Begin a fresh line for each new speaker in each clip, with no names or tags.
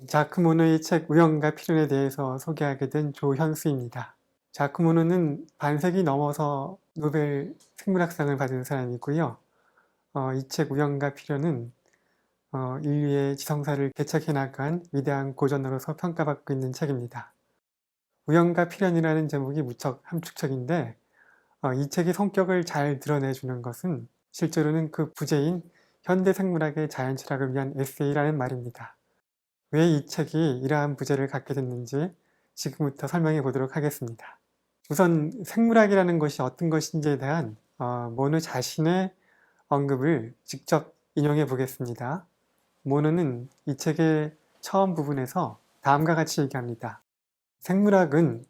자크 모노의 책 우연과 필연에 대해서 소개하게 된 조현수입니다. 자크 모노는 반세기 넘어서 노벨 생물학상을 받은 사람이고요. 이 책 우연과 필연은 인류의 지성사를 개척해 나간 위대한 고전으로서 평가받고 있는 책입니다. 우연과 필연이라는 제목이 무척 함축적인데 이 책의 성격을 잘 드러내주는 것은 실제로는 그 부제인 현대 생물학의 자연철학을 위한 에세이라는 말입니다. 왜 이 책이 이러한 부제를 갖게 됐는지 지금부터 설명해 보도록 하겠습니다. 우선 생물학이라는 것이 어떤 것인지에 대한 모노 자신의 언급을 직접 인용해 보겠습니다. 모노는 이 책의 처음 부분에서 다음과 같이 얘기합니다. 생물학은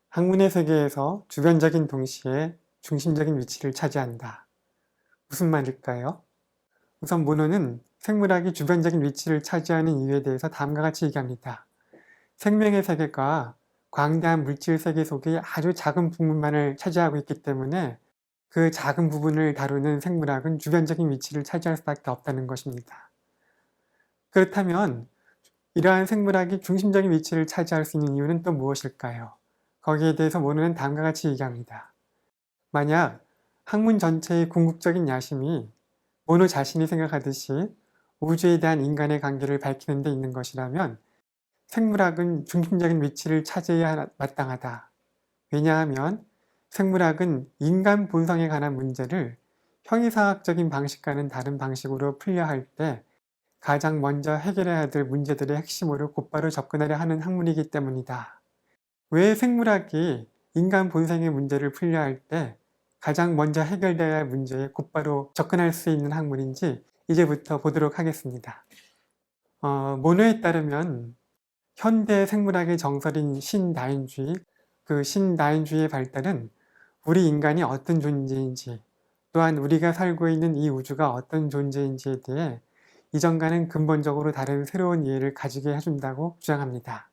학문의 세계에서 주변적인 동시에 중심적인 위치를 차지한다. 무슨 말일까요? 우선 모노는 생물학이 주변적인 위치를 차지하는 이유에 대해서 다음과 같이 얘기합니다. 생명의 세계가 광대한 물질 세계 속의 아주 작은 부분만을 차지하고 있기 때문에 그 작은 부분을 다루는 생물학은 주변적인 위치를 차지할 수밖에 없다는 것입니다. 그렇다면 이러한 생물학이 중심적인 위치를 차지할 수 있는 이유는 또 무엇일까요? 거기에 대해서 모노는 다음과 같이 얘기합니다. 만약 학문 전체의 궁극적인 야심이 모노 자신이 생각하듯이 우주에 대한 인간의 관계를 밝히는 데 있는 것이라면 생물학은 중심적인 위치를 차지해야 마땅하다. 왜냐하면 생물학은 인간 본성에 관한 문제를 형이상학적인 방식과는 다른 방식으로 풀려 할 때 가장 먼저 해결해야 될 문제들의 핵심으로 곧바로 접근하려 하는 학문이기 때문이다. 왜 생물학이 인간 본성의 문제를 풀려 할 때 가장 먼저 해결되어야 할 문제에 곧바로 접근할 수 있는 학문인지 이제부터 보도록 하겠습니다. 모노에 따르면 현대 생물학의 정설인 신다인주의, 그 신다인주의의 발달은 우리 인간이 어떤 존재인지 또한 우리가 살고 있는 이 우주가 어떤 존재인지에 대해 이전과는 근본적으로 다른 새로운 이해를 가지게 해준다고 주장합니다.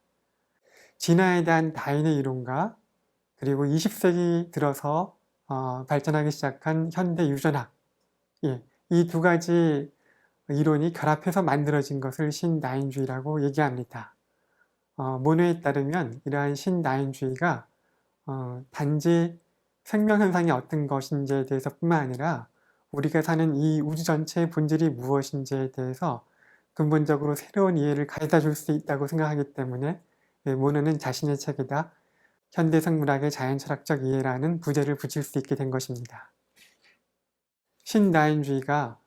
진화에 대한 다윈의 이론과 그리고 20세기 들어서 발전하기 시작한 현대 유전학, 이 두 가지 이론이 결합해서 만들어진 것을 신다인주의라고 얘기합니다. 모노에 따르면 이러한 신다인주의가 단지 생명현상이 어떤 것인지에 대해서 뿐만 아니라 우리가 사는 이 우주 전체의 본질이 무엇인지에 대해서 근본적으로 새로운 이해를 가져다 줄 수 있다고 생각하기 때문에 모노는 자신의 책에다 현대 생물학의 자연철학적 이해라는 부제를 붙일 수 있게 된 것입니다. 신다인주의가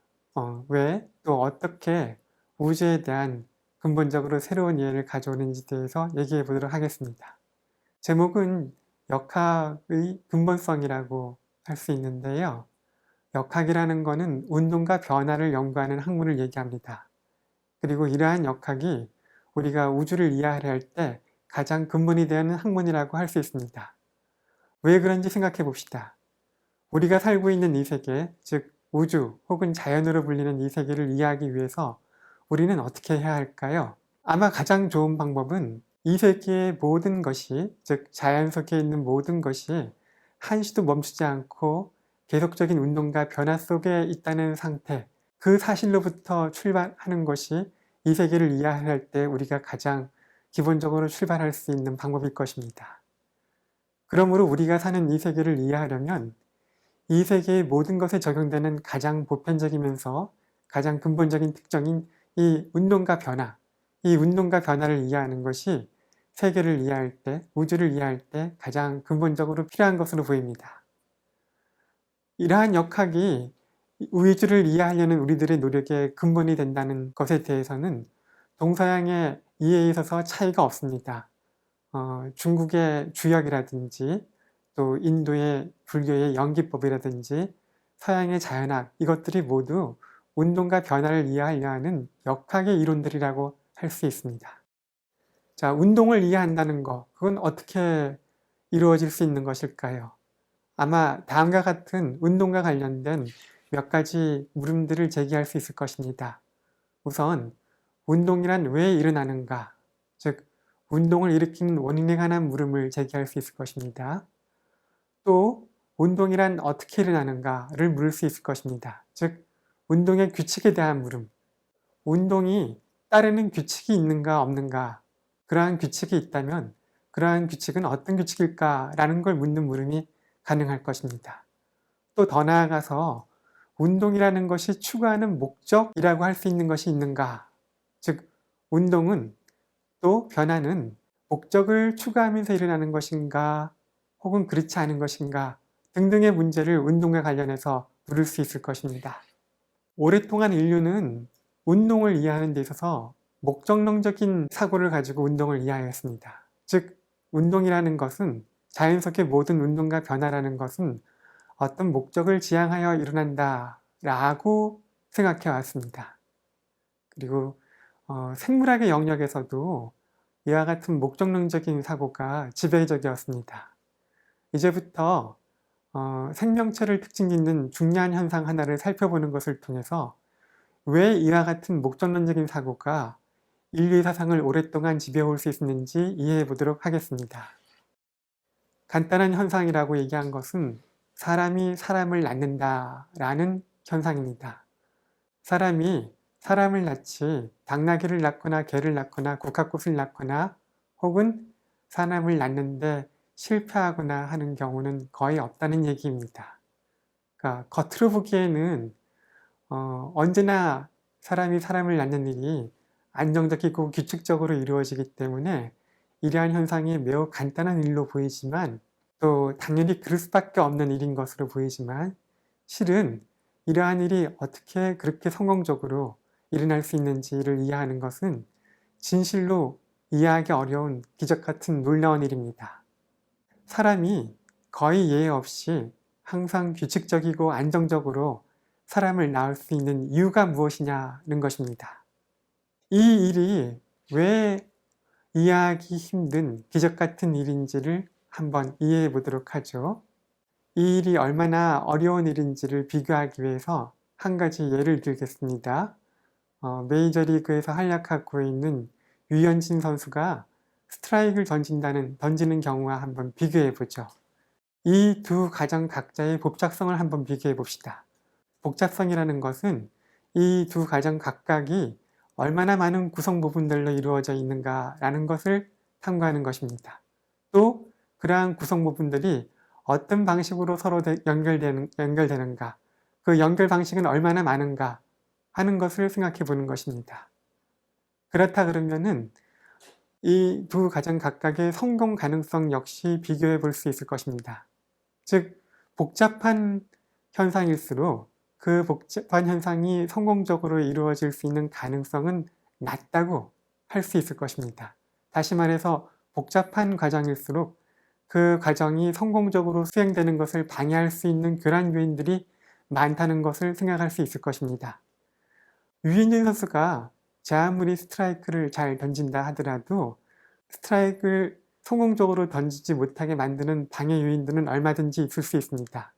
왜 또 어떻게 우주에 대한 근본적으로 새로운 이해를 가져오는지에 대해서 얘기해 보도록 하겠습니다. 제목은 역학의 근본성이라고 할 수 있는데요. 역학이라는 것은 운동과 변화를 연구하는 학문을 얘기합니다. 그리고 이러한 역학이 우리가 우주를 이해하려 할 때 가장 근본이 되는 학문이라고 할 수 있습니다. 왜 그런지 생각해 봅시다. 우리가 살고 있는 이 세계, 즉 우주 혹은 자연으로 불리는 이 세계를 이해하기 위해서 우리는 어떻게 해야 할까요? 아마 가장 좋은 방법은 이 세계의 모든 것이, 즉 자연 속에 있는 모든 것이 한시도 멈추지 않고 계속적인 운동과 변화 속에 있다는 상태, 그 사실로부터 출발하는 것이 이 세계를 이해할 때 우리가 가장 기본적으로 출발할 수 있는 방법일 것입니다. 그러므로 우리가 사는 이 세계를 이해하려면 이 세계의 모든 것에 적용되는 가장 보편적이면서 가장 근본적인 특성인 이 운동과 변화를 이해하는 것이 세계를 이해할 때, 우주를 이해할 때 가장 근본적으로 필요한 것으로 보입니다. 이러한 역학이 우주를 이해하려는 우리들의 노력의 근본이 된다는 것에 대해서는 동서양의 이해에 있어서 차이가 없습니다. 중국의 주역이라든지 또 인도의 불교의 연기법이라든지 서양의 자연학, 이것들이 모두 운동과 변화를 이해하려 하는 역학의 이론들이라고 할 수 있습니다. 자, 운동을 이해한다는 것, 그건 어떻게 이루어질 수 있는 것일까요? 아마 다음과 같은 운동과 관련된 몇 가지 물음들을 제기할 수 있을 것입니다. 우선 운동이란 왜 일어나는가, 즉 운동을 일으키는 원인에 관한 물음을 제기할 수 있을 것입니다. 또 운동이란 어떻게 일어나는가를 물을 수 있을 것입니다. 즉 운동의 규칙에 대한 물음, 운동이 따르는 규칙이 있는가 없는가, 그러한 규칙이 있다면 그러한 규칙은 어떤 규칙일까라는 걸 묻는 물음이 가능할 것입니다. 또 더 나아가서 운동이라는 것이 추구하는 목적이라고 할 수 있는 것이 있는가, 즉 운동은 또 변화는 목적을 추구하면서 일어나는 것인가 혹은 그렇지 않은 것인가 등등의 문제를 운동과 관련해서 물을 수 있을 것입니다. 오랫동안 인류는 운동을 이해하는 데 있어서 목적론적인 사고를 가지고 운동을 이해하였습니다. 즉 운동이라는 것은, 자연스럽게 모든 운동과 변화라는 것은 어떤 목적을 지향하여 일어난다 라고 생각해 왔습니다. 그리고 생물학의 영역에서도 이와 같은 목적론적인 사고가 지배적이었습니다. 이제부터 생명체를 특징 짓는 중요한 현상 하나를 살펴보는 것을 통해서 왜 이와 같은 목적론적인 사고가 인류의 사상을 오랫동안 지배해올 수 있었는지 이해해 보도록 하겠습니다. 간단한 현상이라고 얘기한 것은 사람이 사람을 낳는다라는 현상입니다. 사람이 사람을 낳지 당나귀를 낳거나 개를 낳거나 국화꽃을 낳거나 혹은 사람을 낳는데 실패하거나 하는 경우는 거의 없다는 얘기입니다. 그러니까 겉으로 보기에는 언제나 사람이 사람을 낳는 일이 안정적이고 규칙적으로 이루어지기 때문에 이러한 현상이 매우 간단한 일로 보이지만, 또 당연히 그럴 수밖에 없는 일인 것으로 보이지만, 실은 이러한 일이 어떻게 그렇게 성공적으로 일어날 수 있는지를 이해하는 것은 진실로 이해하기 어려운 기적 같은 놀라운 일입니다. 사람이 거의 예외 없이 항상 규칙적이고 안정적으로 사람을 낳을 수 있는 이유가 무엇이냐는 것입니다. 이 일이 왜 이해하기 힘든 기적 같은 일인지를 한번 이해해 보도록 하죠. 이 일이 얼마나 어려운 일인지를 비교하기 위해서 한 가지 예를 들겠습니다. 메이저리그에서 활약하고 있는 류현진 선수가 스트라이크를 던지는 경우와 한번 비교해 보죠. 이 두 가정 각자의 복잡성을 한번 비교해 봅시다. 복잡성이라는 것은 이 두 가정 각각이 얼마나 많은 구성 부분들로 이루어져 있는가라는 것을 탐구하는 것입니다. 또 그러한 구성 부분들이 어떤 방식으로 서로 연결되는가, 그 연결 방식은 얼마나 많은가 하는 것을 생각해 보는 것입니다. 그렇다 그러면은 이 두 가정 각각의 성공 가능성 역시 비교해 볼 수 있을 것입니다. 즉, 복잡한 현상일수록 그 복잡한 현상이 성공적으로 이루어질 수 있는 가능성은 낮다고 할 수 있을 것입니다. 다시 말해서 복잡한 과정일수록 그 과정이 성공적으로 수행되는 것을 방해할 수 있는 교란 요인들이 많다는 것을 생각할 수 있을 것입니다. 류현진 선수가 아무리 스트라이크를 잘 던진다 하더라도 스트라이크를 성공적으로 던지지 못하게 만드는 방해 요인들은 얼마든지 있을 수 있습니다.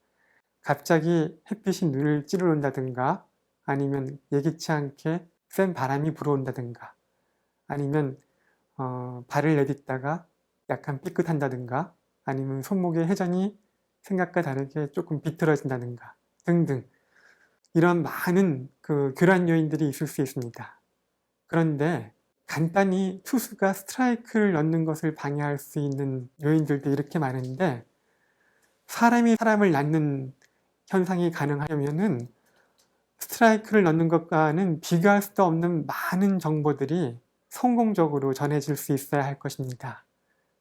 갑자기 햇빛이 눈을 찌르는다든가, 아니면 예기치 않게 센 바람이 불어온다든가, 아니면 발을 내딛다가 약간 삐끗한다든가, 아니면 손목의 회전이 생각과 다르게 조금 비틀어진다든가 등등, 이런 많은 교란 요인들이 있을 수 있습니다. 그런데 간단히 투수가 스트라이크를 넣는 것을 방해할 수 있는 요인들도 이렇게 많은데, 사람이 사람을 낳는 현상이 가능하려면은 스트라이크를 넣는 것과는 비교할 수도 없는 많은 정보들이 성공적으로 전해질 수 있어야 할 것입니다.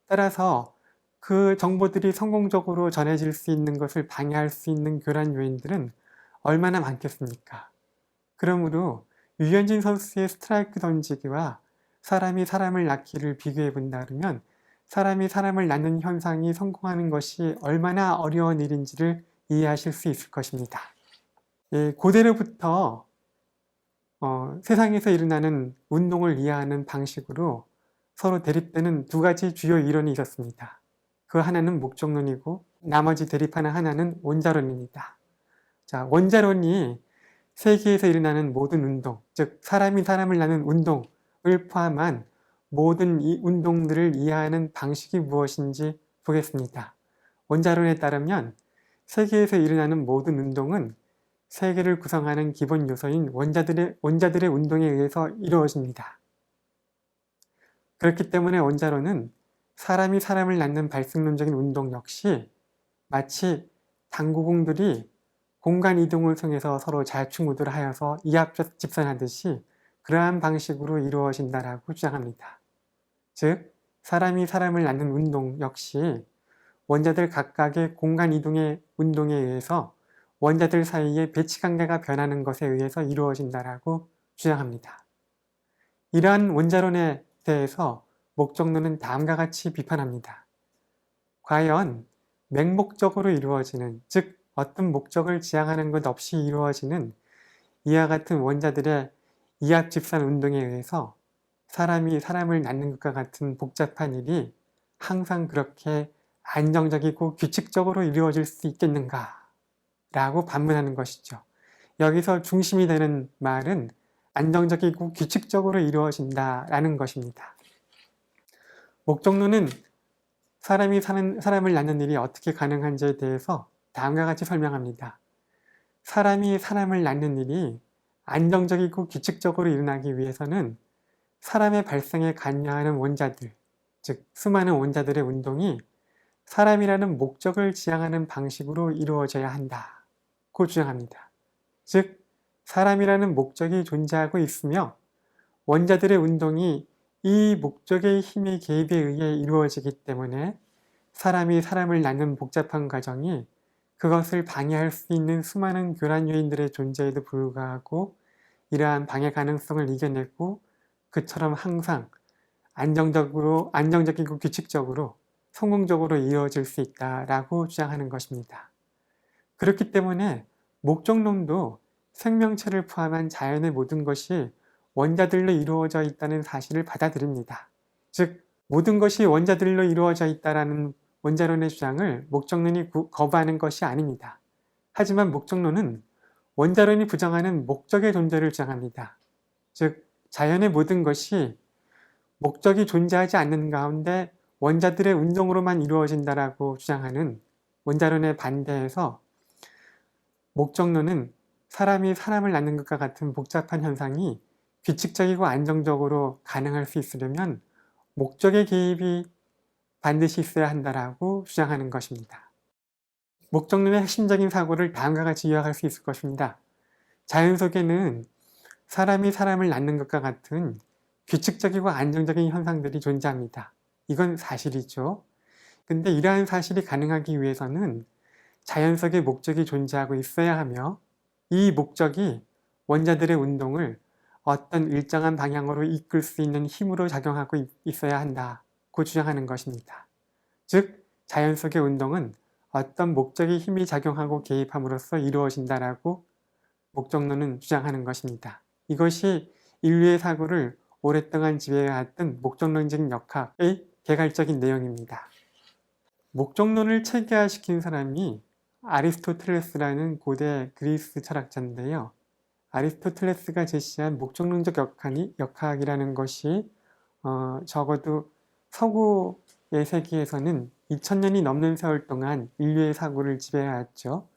따라서 그 정보들이 성공적으로 전해질 수 있는 것을 방해할 수 있는 교란 요인들은 얼마나 많겠습니까? 그러므로 류현진 선수의 스트라이크 던지기와 사람이 사람을 낳기를 비교해 본다면, 사람이 사람을 낳는 현상이 성공하는 것이 얼마나 어려운 일인지를 이해하실 수 있을 것입니다. 고대로부터 세상에서 일어나는 운동을 이해하는 방식으로 서로 대립되는 두 가지 주요 이론이 있었습니다. 그 하나는 목적론이고 나머지 대립하는 하나는 원자론입니다. 자, 원자론이 세계에서 일어나는 모든 운동, 즉 사람이 사람을 낳는 운동을 포함한 모든 이 운동들을 이해하는 방식이 무엇인지 보겠습니다. 원자론에 따르면 세계에서 일어나는 모든 운동은 세계를 구성하는 기본 요소인 원자들의 운동에 의해서 이루어집니다. 그렇기 때문에 원자로는 사람이 사람을 낳는 발생론적인 운동 역시 마치 당구공들이 공간 이동을 통해서 서로 좌충우돌 하여서 이합 집산하듯이 그러한 방식으로 이루어진다라고 주장합니다. 즉, 사람이 사람을 낳는 운동 역시 원자들 각각의 공간 이동의 운동에 의해서 원자들 사이의 배치 관계가 변하는 것에 의해서 이루어진다라고 주장합니다. 이러한 원자론에 대해서 목적론은 다음과 같이 비판합니다. 과연 맹목적으로 이루어지는, 즉 어떤 목적을 지향하는 것 없이 이루어지는 이와 같은 원자들의 이합집산 운동에 의해서 사람이 사람을 낳는 것과 같은 복잡한 일이 항상 그렇게 안정적이고 규칙적으로 이루어질 수 있겠는가? 라고 반문하는 것이죠. 여기서 중심이 되는 말은 안정적이고 규칙적으로 이루어진다라는 것입니다. 목적론은 사람을 낳는 일이 어떻게 가능한지에 대해서 다음과 같이 설명합니다. 사람이 사람을 낳는 일이 안정적이고 규칙적으로 일어나기 위해서는 사람의 발생에 관여하는 원자들, 즉 수많은 원자들의 운동이 사람이라는 목적을 지향하는 방식으로 이루어져야 한다고 주장합니다. 즉, 사람이라는 목적이 존재하고 있으며 원자들의 운동이 이 목적의 힘의 개입에 의해 이루어지기 때문에 사람이 사람을 낳는 복잡한 과정이 그것을 방해할 수 있는 수많은 교란 요인들의 존재에도 불구하고 이러한 방해 가능성을 이겨내고 그처럼 항상 안정적이고 규칙적으로 성공적으로 이루어질 수 있다라고 주장하는 것입니다. 그렇기 때문에 목적론도 생명체를 포함한 자연의 모든 것이 원자들로 이루어져 있다는 사실을 받아들입니다. 즉, 모든 것이 원자들로 이루어져 있다는 원자론의 주장을 목적론이 거부하는 것이 아닙니다. 하지만 목적론은 원자론이 부정하는 목적의 존재를 주장합니다. 즉, 자연의 모든 것이 목적이 존재하지 않는 가운데 원자들의 운동으로만 이루어진다라고 주장하는 원자론에 반대해서 목적론은 사람이 사람을 낳는 것과 같은 복잡한 현상이 규칙적이고 안정적으로 가능할 수 있으려면 목적의 개입이 반드시 있어야 한다라고 주장하는 것입니다. 목적론의 핵심적인 사고를 다음과 같이 요약할 수 있을 것입니다. 자연 속에는 사람이 사람을 낳는 것과 같은 규칙적이고 안정적인 현상들이 존재합니다. 이건 사실이죠. 근데 이러한 사실이 가능하기 위해서는 자연 속에 목적이 존재하고 있어야 하며 이 목적이 원자들의 운동을 어떤 일정한 방향으로 이끌 수 있는 힘으로 작용하고 있어야 한다고 주장하는 것입니다. 즉, 자연 속의 운동은 어떤 목적의 힘이 작용하고 개입함으로써 이루어진다라고 목적론은 주장하는 것입니다. 이것이 인류의 사고를 오랫동안 지배해왔던 목적론적 역학의 개괄적인 내용입니다. 목적론을 체계화시킨 사람이 아리스토텔레스라는 고대 그리스 철학자인데요. 아리스토텔레스가 제시한 목적론적 역학이라는 것이 적어도 서구의 세계에서는 2000년이 넘는 세월 동안 인류의 사고를 지배해왔죠.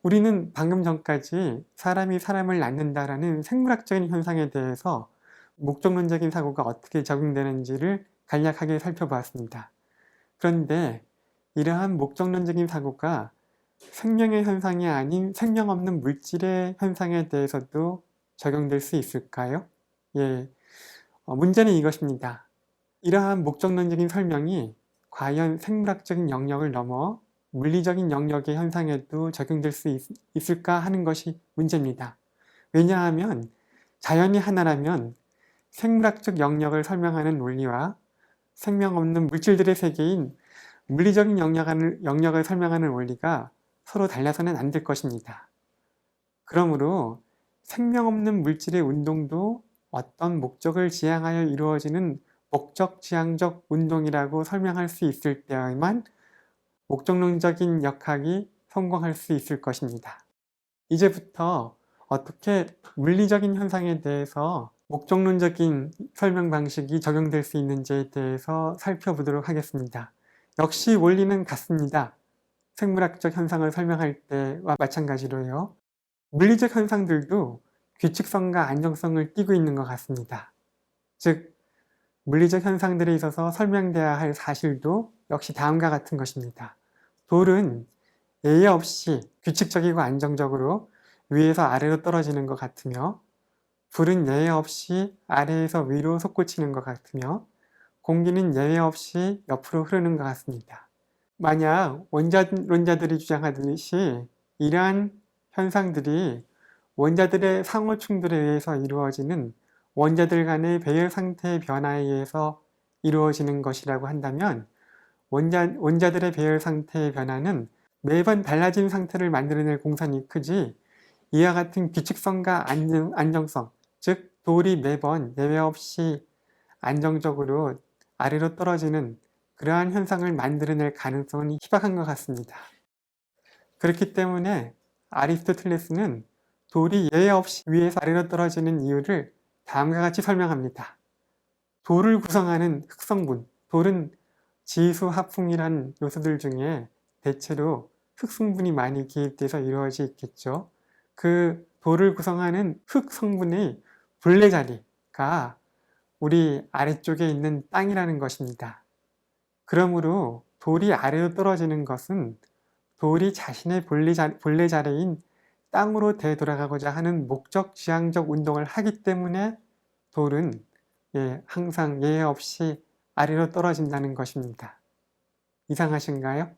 우리는 방금 전까지 사람이 사람을 낳는다라는 생물학적인 현상에 대해서 목적론적인 사고가 어떻게 적용되는지를 간략하게 살펴보았습니다. 그런데 이러한 목적론적인 사고가 생명의 현상이 아닌 생명 없는 물질의 현상에 대해서도 적용될 수 있을까요? 문제는 이것입니다. 이러한 목적론적인 설명이 과연 생물학적인 영역을 넘어 물리적인 영역의 현상에도 적용될 수 있을까 하는 것이 문제입니다. 왜냐하면 자연이 하나라면 생물학적 영역을 설명하는 논리와 생명 없는 물질들의 세계인 물리적인 영역을 설명하는 원리가 서로 달라서는 안 될 것입니다. 그러므로 생명 없는 물질의 운동도 어떤 목적을 지향하여 이루어지는 목적지향적 운동이라고 설명할 수 있을 때에만 목적론적인 역학이 성공할 수 있을 것입니다. 이제부터 어떻게 물리적인 현상에 대해서 목적론적인 설명 방식이 적용될 수 있는지에 대해서 살펴보도록 하겠습니다. 역시 원리는 같습니다. 생물학적 현상을 설명할 때와 마찬가지로요. 물리적 현상들도 규칙성과 안정성을 띠고 있는 것 같습니다. 즉, 물리적 현상들에 있어서 설명돼야 할 사실도 역시 다음과 같은 것입니다. 돌은 예의 없이 규칙적이고 안정적으로 위에서 아래로 떨어지는 것 같으며, 불은 예의 없이 아래에서 위로 솟구치는 것 같으며, 공기는 예외 없이 옆으로 흐르는 것 같습니다. 만약 원자론자들이 주장하듯이 이러한 현상들이 원자들의 상호 충돌에 의해서 이루어지는 원자들 간의 배열 상태의 변화에 의해서 이루어지는 것이라고 한다면, 원자들의 배열 상태의 변화는 매번 달라진 상태를 만들어낼 공산이 크지, 이와 같은 규칙성과 안정성, 즉 돌이 매번 예외 없이 안정적으로 아래로 떨어지는 그러한 현상을 만들어낼 가능성은 희박한 것 같습니다. 그렇기 때문에 아리스토텔레스는 돌이 예외 없이 위에서 아래로 떨어지는 이유를 다음과 같이 설명합니다. 돌을 구성하는 흑성분, 돌은 지수, 합풍이란 요소들 중에 대체로 흑성분이 많이 기입돼서 이루어져 있겠죠. 그 돌을 구성하는 흑성분의 분레자리가 우리 아래쪽에 있는 땅이라는 것입니다. 그러므로 돌이 아래로 떨어지는 것은 돌이 자신의 본래 자리인 땅으로 되돌아가고자 하는 목적 지향적 운동을 하기 때문에 돌은 항상 예외 없이 아래로 떨어진다는 것입니다. 이상하신가요?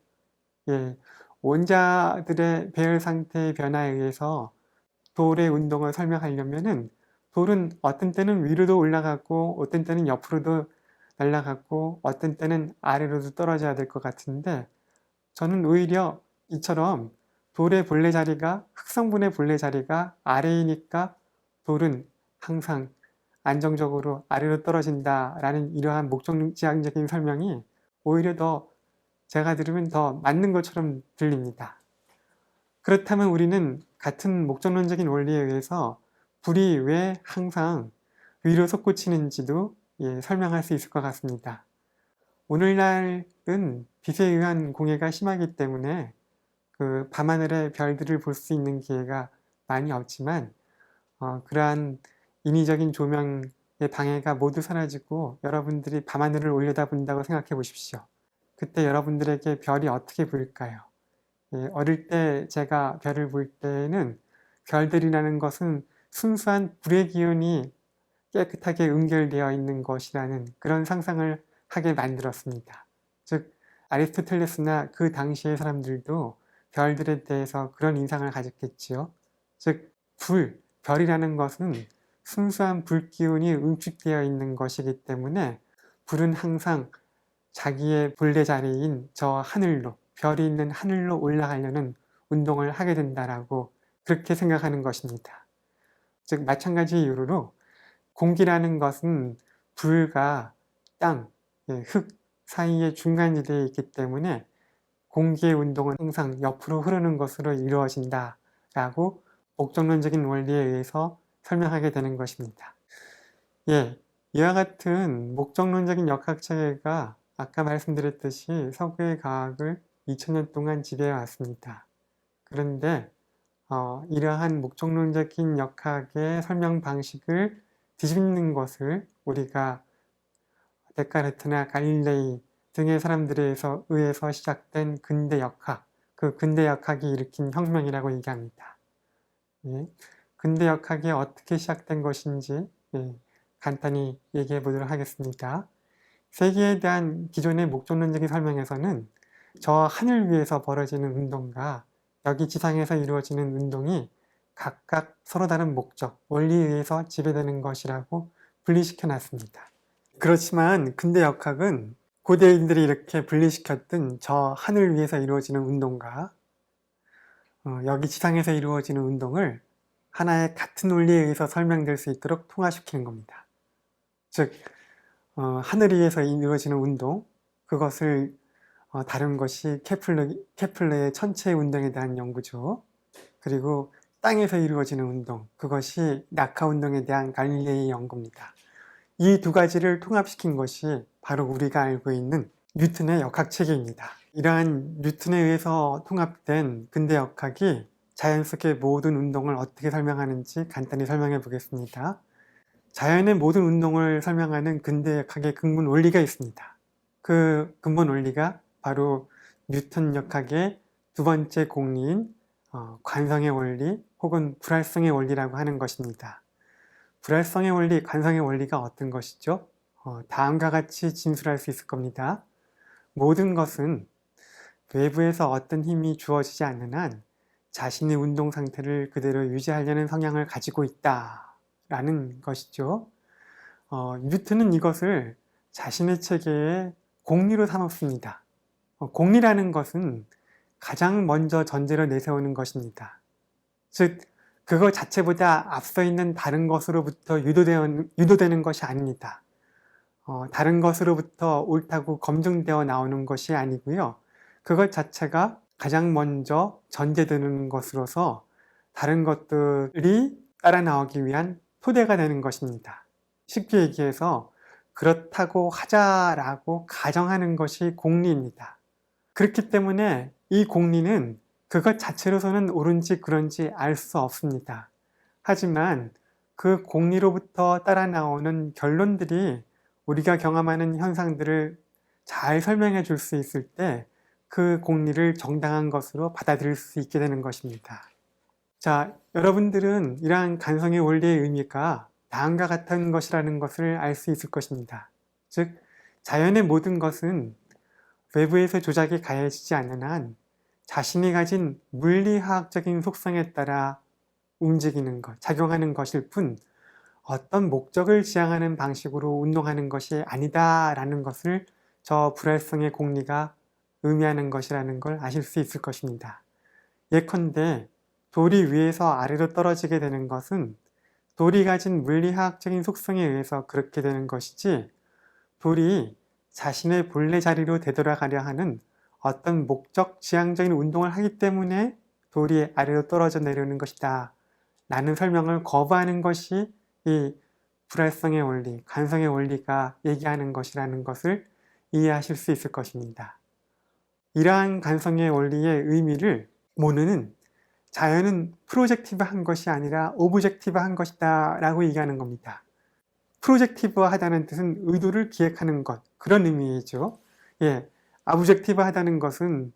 원자들의 배열 상태의 변화에 의해서 돌의 운동을 설명하려면은 돌은 어떤 때는 위로도 올라가고 어떤 때는 옆으로도 날아가고 어떤 때는 아래로도 떨어져야 될 것 같은데, 저는 오히려 이처럼 돌의 본래 자리가, 흑성분의 본래 자리가 아래이니까 돌은 항상 안정적으로 아래로 떨어진다라는 이러한 목적지향적인 설명이 오히려 더 제가 들으면 더 맞는 것처럼 들립니다. 그렇다면 우리는 같은 목적론적인 원리에 의해서 불이 왜 항상 위로 솟구치는지도 설명할 수 있을 것 같습니다. 오늘날은 빛에 의한 공해가 심하기 때문에 그 밤하늘의 별들을 볼 수 있는 기회가 많이 없지만, 그러한 인위적인 조명의 방해가 모두 사라지고 여러분들이 밤하늘을 올려다본다고 생각해 보십시오. 그때 여러분들에게 별이 어떻게 보일까요? 어릴 때 제가 별을 볼 때는 별들이라는 것은 순수한 불의 기운이 깨끗하게 응결되어 있는 것이라는 그런 상상을 하게 만들었습니다. 즉, 아리스토텔레스나 그 당시의 사람들도 별들에 대해서 그런 인상을 가졌겠지요. 즉, 별이라는 것은 순수한 불기운이 응축되어 있는 것이기 때문에 불은 항상 자기의 본래 자리인 저 하늘로, 별이 있는 하늘로 올라가려는 운동을 하게 된다라고 그렇게 생각하는 것입니다. 즉, 마찬가지 이유로 공기라는 것은 불과 땅, 흙 사이의 중간지대에 있기 때문에 공기의 운동은 항상 옆으로 흐르는 것으로 이루어진다라고 목적론적인 원리에 의해서 설명하게 되는 것입니다. 이와 같은 목적론적인 역학체계가 아까 말씀드렸듯이 서구의 과학을 2000년 동안 지배해 왔습니다. 그런데 이러한 목적론적인 역학의 설명 방식을 뒤집는 것을 우리가 데카르트나 갈릴레이 등의 사람들에 의해서 시작된 근대 역학, 그 근대 역학이 일으킨 혁명이라고 얘기합니다. 근대 역학이 어떻게 시작된 것인지 간단히 얘기해 보도록 하겠습니다. 세계에 대한 기존의 목적론적인 설명에서는 저 하늘 위에서 벌어지는 운동과 여기 지상에서 이루어지는 운동이 각각 서로 다른 목적, 원리에 의해서 지배되는 것이라고 분리시켜 놨습니다. 그렇지만 근대 역학은 고대인들이 이렇게 분리시켰던 저 하늘 위에서 이루어지는 운동과 여기 지상에서 이루어지는 운동을 하나의 같은 원리에 의해서 설명될 수 있도록 통합시키는 겁니다. 즉, 하늘 위에서 이루어지는 운동, 그것을 다룬 것이 케플러의 천체 운동에 대한 연구죠. 그리고 땅에서 이루어지는 운동, 그것이 낙하 운동에 대한 갈릴레이의 연구입니다. 이 두 가지를 통합시킨 것이 바로 우리가 알고 있는 뉴턴의 역학체계입니다. 이러한 뉴턴에 의해서 통합된 근대 역학이 자연 속의 모든 운동을 어떻게 설명하는지 간단히 설명해 보겠습니다. 자연의 모든 운동을 설명하는 근대역학의 근본 원리가 있습니다. 그 근본 원리가 바로 뉴턴 역학의 두 번째 공리인 관성의 원리 혹은 불활성의 원리라고 하는 것입니다. 불활성의 원리, 관성의 원리가 어떤 것이죠? 다음과 같이 진술할 수 있을 겁니다. 모든 것은 외부에서 어떤 힘이 주어지지 않는 한 자신의 운동 상태를 그대로 유지하려는 성향을 가지고 있다 라는 것이죠. 뉴턴은 이것을 자신의 체계의 공리로 삼았습니다. 공리라는 것은 가장 먼저 전제로 내세우는 것입니다. 즉, 그것 자체보다 앞서 있는 다른 것으로부터 유도되는 것이 아닙니다. 다른 것으로부터 옳다고 검증되어 나오는 것이 아니고요. 그것 자체가 가장 먼저 전제되는 것으로서 다른 것들이 따라 나오기 위한 토대가 되는 것입니다. 쉽게 얘기해서 그렇다고 하자라고 가정하는 것이 공리입니다. 그렇기 때문에 이 공리는 그것 자체로서는 옳은지 그런지 알 수 없습니다. 하지만 그 공리로부터 따라 나오는 결론들이 우리가 경험하는 현상들을 잘 설명해 줄 수 있을 때 그 공리를 정당한 것으로 받아들일 수 있게 되는 것입니다. 자, 여러분들은 이러한 간성의 원리의 의미가 다음과 같은 것이라는 것을 알 수 있을 것입니다. 즉, 자연의 모든 것은 외부에서 조작이 가해지지 않는 한 자신이 가진 물리화학적인 속성에 따라 움직이는 것, 작용하는 것일 뿐 어떤 목적을 지향하는 방식으로 운동하는 것이 아니다라는 것을 저 불활성의 공리가 의미하는 것이라는 걸 아실 수 있을 것입니다. 예컨대 돌이 위에서 아래로 떨어지게 되는 것은 돌이 가진 물리화학적인 속성에 의해서 그렇게 되는 것이지 돌이 자신의 본래 자리로 되돌아가려 하는 어떤 목적 지향적인 운동을 하기 때문에 돌이 아래로 떨어져 내려오는 것이다 라는 설명을 거부하는 것이 이 불활성의 원리, 관성의 원리가 얘기하는 것이라는 것을 이해하실 수 있을 것입니다. 이러한 관성의 원리의 의미를 모노는 자연은 프로젝티브한 것이 아니라 오브젝티브한 것이다 라고 얘기하는 겁니다. 프로젝티브하다는 뜻은 의도를 기획하는 것, 그런 의미이죠. 예, 아브젝티브하다는 것은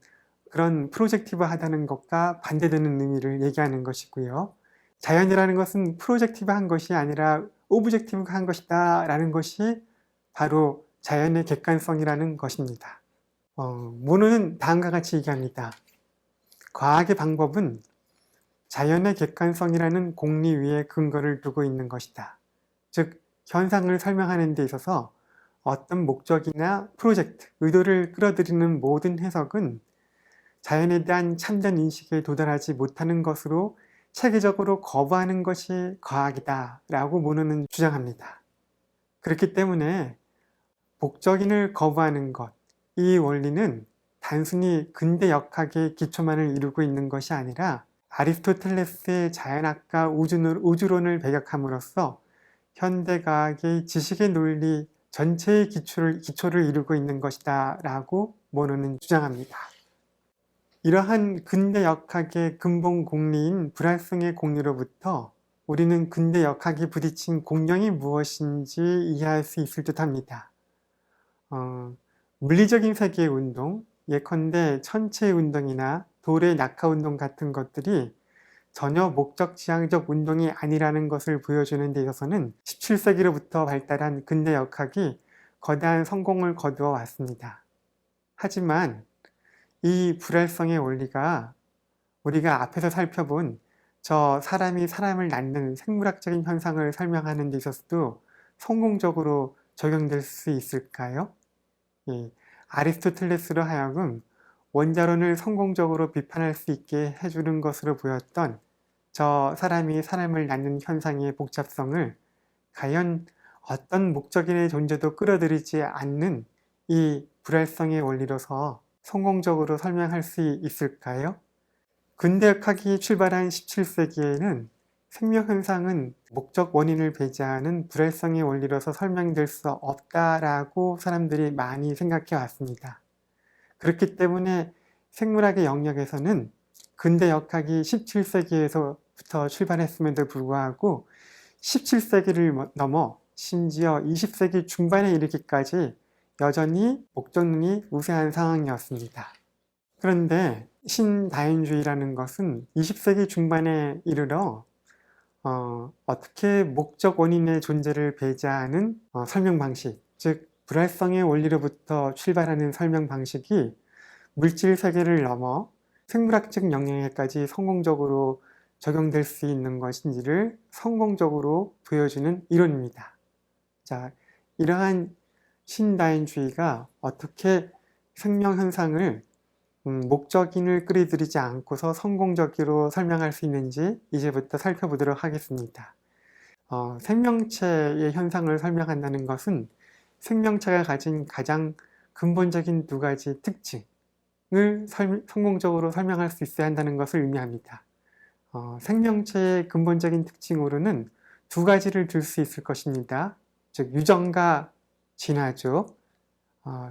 그런 프로젝티브하다는 것과 반대되는 의미를 얘기하는 것이고요. 자연이라는 것은 프로젝티브한 것이 아니라 오브젝티브한 것이다 라는 것이 바로 자연의 객관성이라는 것입니다. 모노는 다음과 같이 얘기합니다. 과학의 방법은 자연의 객관성이라는 공리 위에 근거를 두고 있는 것이다. 즉, 현상을 설명하는 데 있어서 어떤 목적이나 프로젝트, 의도를 끌어들이는 모든 해석은 자연에 대한 참된 인식에 도달하지 못하는 것으로 체계적으로 거부하는 것이 과학이다 라고 모노는 주장합니다. 그렇기 때문에 목적인을 거부하는 것, 이 원리는 단순히 근대 역학의 기초만을 이루고 있는 것이 아니라 아리스토텔레스의 자연학과 우주론을 배격함으로써 현대과학의 지식의 논리 전체의 기초를 이루고 있는 것이다 라고 모노는 주장합니다. 이러한 근대 역학의 근본 공리인 불활성의 공리로부터 우리는 근대 역학이 부딪힌 공경이 무엇인지 이해할 수 있을 듯합니다. 물리적인 세계의 운동, 예컨대 천체의 운동이나 돌의 낙하 운동 같은 것들이 전혀 목적 지향적 운동이 아니라는 것을 보여주는 데 있어서는 17세기로부터 발달한 근대 역학이 거대한 성공을 거두어 왔습니다. 하지만 이 불활성의 원리가 우리가 앞에서 살펴본 저 사람이 사람을 낳는 생물학적인 현상을 설명하는 데 있어서도 성공적으로 적용될 수 있을까요? 예, 아리스토텔레스로 하여금 원자론을 성공적으로 비판할 수 있게 해주는 것으로 보였던 저 사람이 사람을 낳는 현상의 복잡성을 과연 어떤 목적인의 존재도 끌어들이지 않는 이 불활성의 원리로서 성공적으로 설명할 수 있을까요? 근대역학이 출발한 17세기에는 생명현상은 목적 원인을 배제하는 불활성의 원리로서 설명될 수 없다라고 사람들이 많이 생각해 왔습니다. 그렇기 때문에 생물학의 영역에서는 근대역학이 17세기에서부터 출발했음에도 불구하고 17세기를 넘어 심지어 20세기 중반에 이르기까지 여전히 목적론이 우세한 상황이었습니다. 그런데 신다인주의라는 것은 20세기 중반에 이르러 어떻게 목적 원인의 존재를 배제하는 설명 방식, 즉 불활성의 원리로부터 출발하는 설명 방식이 물질 세계를 넘어 생물학적 영역에까지 성공적으로 적용될 수 있는 것인지를 성공적으로 보여주는 이론입니다. 자, 이러한 신다인주의가 어떻게 생명 현상을 목적인을 끌어들이지 않고서 성공적으로 설명할 수 있는지 이제부터 살펴보도록 하겠습니다. 생명체의 현상을 설명한다는 것은 생명체가 가진 가장 근본적인 두 가지 특징을 성공적으로 설명할 수 있어야 한다는 것을 의미합니다. 생명체의 근본적인 특징으로는 두 가지를 들 수 있을 것입니다. 즉 유전과 진화죠.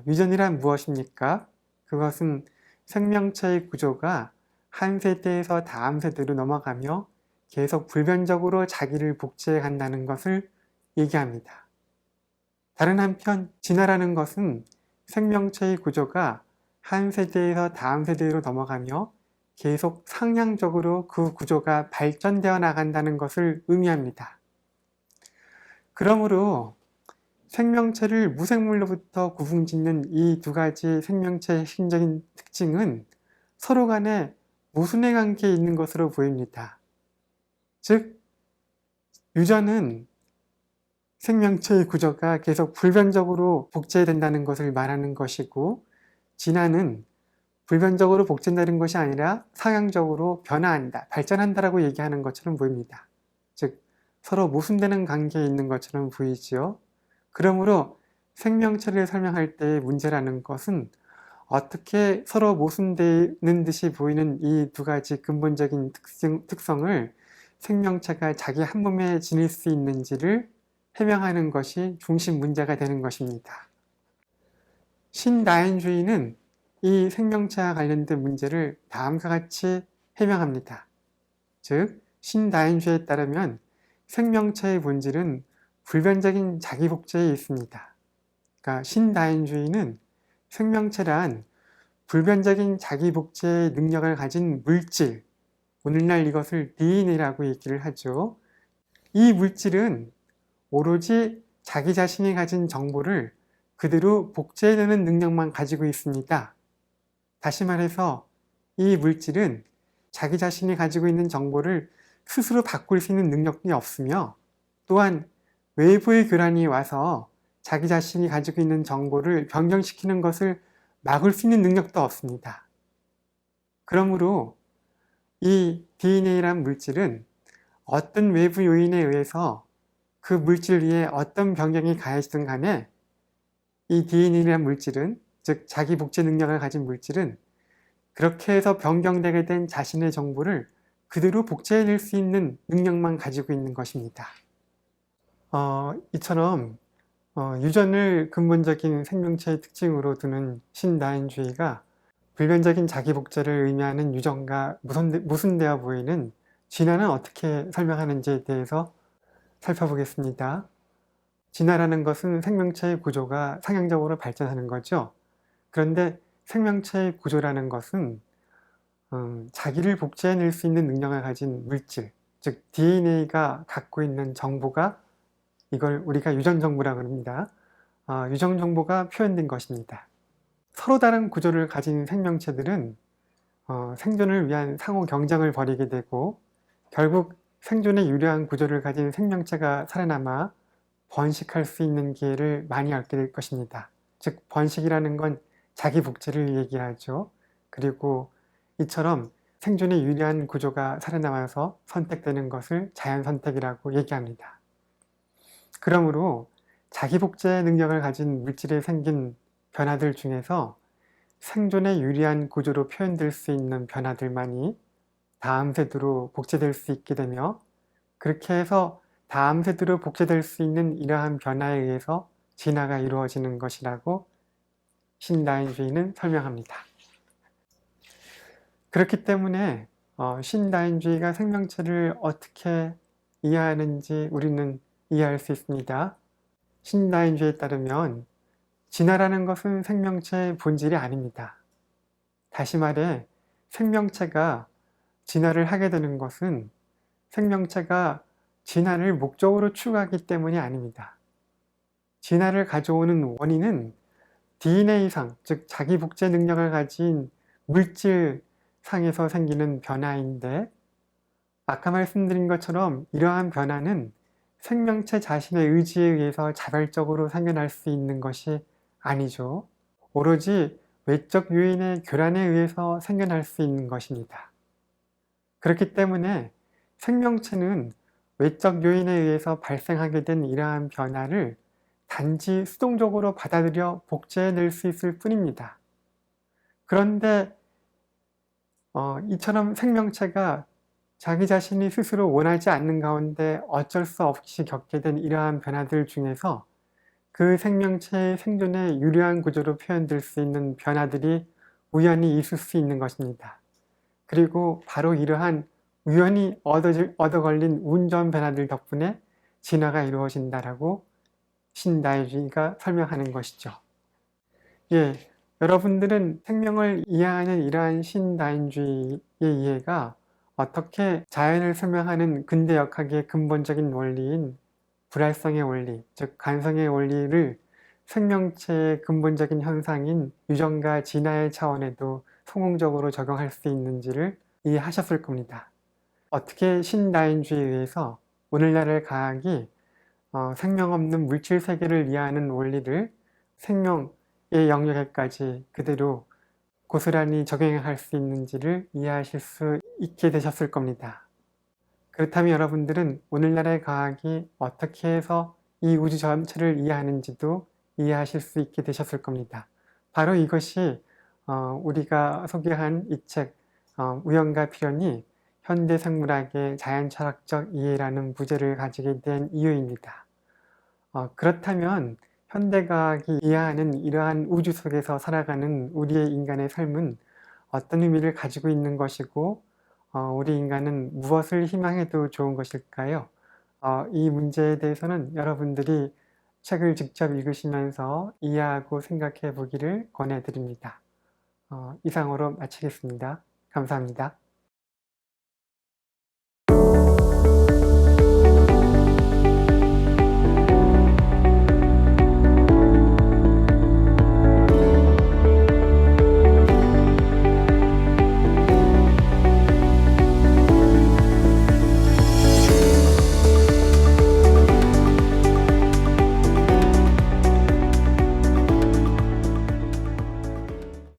유전이란 무엇입니까? 그것은 생명체의 구조가 한 세대에서 다음 세대로 넘어가며 계속 불변적으로 자기를 복제해 간다는 것을 얘기합니다. 다른 한편 진화라는 것은 생명체의 구조가 한 세대에서 다음 세대로 넘어가며 계속 상향적으로 그 구조가 발전되어 나간다는 것을 의미합니다. 그러므로 생명체를 무생물로부터 구분짓는 이 두 가지 생명체의 핵심적인 특징은 서로 간에 모순의 관계에 있는 것으로 보입니다. 즉, 유전은 생명체의 구조가 계속 불변적으로 복제된다는 것을 말하는 것이고, 진화는 불변적으로 복제된다는 것이 아니라 상향적으로 변화한다, 발전한다라고 얘기하는 것처럼 보입니다. 즉, 서로 모순되는 관계에 있는 것처럼 보이지요. 그러므로 생명체를 설명할 때의 문제라는 것은 어떻게 서로 모순되는 듯이 보이는 이 두 가지 근본적인 특성을 생명체가 자기 한 몸에 지닐 수 있는지를 해명하는 것이 중심 문제가 되는 것입니다. 신다인주의는 이 생명체와 관련된 문제를 다음과 같이 해명합니다. 즉, 신다인주의에 따르면 생명체의 본질은 불변적인 자기 복제에 있습니다. 그러니까 신다인주의는 생명체란 불변적인 자기 복제의 능력을 가진 물질, 오늘날 이것을 DNA라고 얘기를 하죠. 이 물질은 오로지 자기 자신이 가진 정보를 그대로 복제해내는 능력만 가지고 있습니다. 다시 말해서 이 물질은 자기 자신이 가지고 있는 정보를 스스로 바꿀 수 있는 능력이 없으며 또한 외부의 교란이 와서 자기 자신이 가지고 있는 정보를 변경시키는 것을 막을 수 있는 능력도 없습니다. 그러므로 이 DNA란 물질은 어떤 외부 요인에 의해서 그 물질 위에 어떤 변경이 가해지든 간에 이 DNA란 물질은, 즉 자기 복제 능력을 가진 물질은 그렇게 해서 변경되게 된 자신의 정보를 그대로 복제해낼 수 있는 능력만 가지고 있는 것입니다. 이처럼 유전을 근본적인 생명체의 특징으로 두는 신다인주의가 불변적인 자기 복제를 의미하는 유전과 모순되어 보이는 진화는 어떻게 설명하는지에 대해서 살펴보겠습니다. 진화라는 것은 생명체의 구조가 상향적으로 발전하는 거죠. 그런데 생명체의 구조라는 것은 자기를 복제해낼 수 있는 능력을 가진 물질, 즉 DNA가 갖고 있는 정보가, 이걸 우리가 유전 정보라고 합니다. 유전 정보가 표현된 것입니다. 서로 다른 구조를 가진 생명체들은 생존을 위한 상호 경쟁을 벌이게 되고 결국 생존에 유리한 구조를 가진 생명체가 살아남아 번식할 수 있는 기회를 많이 얻게 될 것입니다. 즉 번식이라는 건 자기 복제를 얘기하죠. 그리고 이처럼 생존에 유리한 구조가 살아남아서 선택되는 것을 자연선택이라고 얘기합니다. 그러므로 자기 복제 능력을 가진 물질에 생긴 변화들 중에서 생존에 유리한 구조로 표현될 수 있는 변화들만이 다음 세대로 복제될 수 있게 되며, 그렇게 해서 다음 세대로 복제될 수 있는 이러한 변화에 의해서 진화가 이루어지는 것이라고 신다인주의는 설명합니다. 그렇기 때문에 신다인주의가 생명체를 어떻게 이해하는지 우리는 이해할 수 있습니다. 신다인주에 따르면 진화라는 것은 생명체의 본질이 아닙니다. 다시 말해 생명체가 진화를 하게 되는 것은 생명체가 진화를 목적으로 추구하기 때문이 아닙니다. 진화를 가져오는 원인은 DNA상, 즉 자기 복제 능력을 가진 물질상에서 생기는 변화인데, 아까 말씀드린 것처럼 이러한 변화는 생명체 자신의 의지에 의해서 자발적으로 생겨날 수 있는 것이 아니죠. 오로지 외적 요인의 교란에 의해서 생겨날 수 있는 것입니다. 그렇기 때문에 생명체는 외적 요인에 의해서 발생하게 된 이러한 변화를 단지 수동적으로 받아들여 복제해낼 수 있을 뿐입니다. 그런데 이처럼 생명체가 자기 자신이 스스로 원하지 않는 가운데 어쩔 수 없이 겪게 된 이러한 변화들 중에서 그 생명체의 생존에 유리한 구조로 표현될 수 있는 변화들이 우연히 있을 수 있는 것입니다. 그리고 바로 이러한 우연히 얻어 걸린 운전 변화들 덕분에 진화가 이루어진다라고 신다인주의가 설명하는 것이죠. 예, 여러분들은 생명을 이해하는 이러한 신다인주의의 이해가 어떻게 자연을 설명하는 근대역학의 근본적인 원리인 불활성의 원리, 즉 간성의 원리를 생명체의 근본적인 현상인 유전과 진화의 차원에도 성공적으로 적용할 수 있는지를 이해하셨을 겁니다. 어떻게 신다인주의에 의해서 오늘날의 과학이 생명 없는 물질 세계를 이해하는 원리를 생명의 영역에까지 그대로 고스란히 적용할 수 있는지를 이해하실 수 있게 되셨을 겁니다. 그렇다면 여러분들은 오늘날의 과학이 어떻게 해서 이 우주 전체를 이해하는지도 이해하실 수 있게 되셨을 겁니다. 바로 이것이 우리가 소개한 이 책 우연과 필연이 현대 생물학의 자연철학적 이해라는 부제를 가지게 된 이유입니다. 그렇다면 현대과학이 이해하는 이러한 우주 속에서 살아가는 우리의 인간의 삶은 어떤 의미를 가지고 있는 것이고 우리 인간은 무엇을 희망해도 좋은 것일까요? 이 문제에 대해서는 여러분들이 책을 직접 읽으시면서 이해하고 생각해 보기를 권해드립니다. 이상으로 마치겠습니다. 감사합니다.